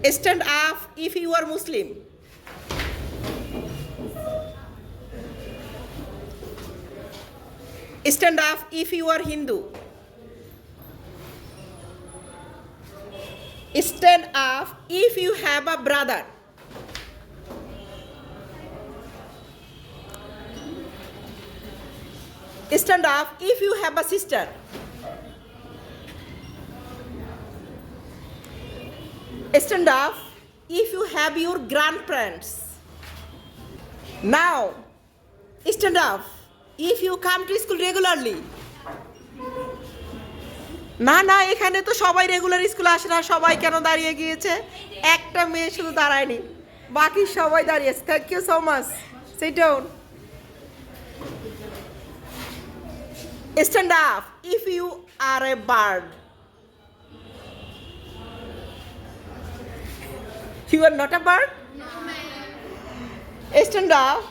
Stand up if you are Muslim. Stand up if you are Hindu. Stand up if you have a brother. Stand up if you have a sister. Stand up if you have your grandparents. Now, stand up if you come to school regularly. না না, এখানে তো সবাই regular স্কুলে আসে না। সবাই কেন দাঁড়িয়ে গিয়েছে? একটা মেয়ে শুধু দাঁড়ায়নি, বাকি সবাই দাঁড়িয়েছে। Thank you so much. Sit down. Stand up if you are a bird. You are not a bird? No, ma'am. Stand up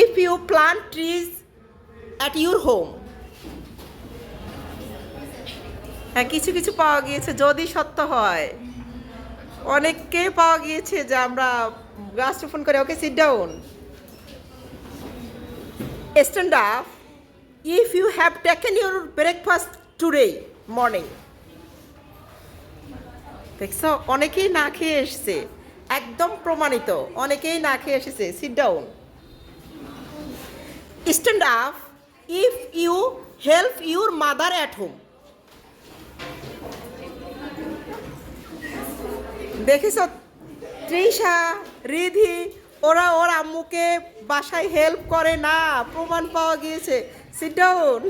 if you plant trees at your home. হ্যাঁ, কিছু কিছু পাওয়া গিয়েছে, যদি সত্য হয়। অনেককে পাওয়া গিয়েছে যে আমরা গাছ রোপণ করে। Okay, sit down. Stand up if you have taken your breakfast today morning. দেখছো, অনেকেই না খেয়ে এসছে, একদম প্রমাণিত। অনেকেই না খেয়ে এসেছে। Seat down. Stand up if you help your mother at home. দেখেছ, তৃষা, রিধি ওরা ওর আম্মুকে বাসায় হেল্প করে না, প্রমাণ পাওয়া গিয়েছে। Sit down.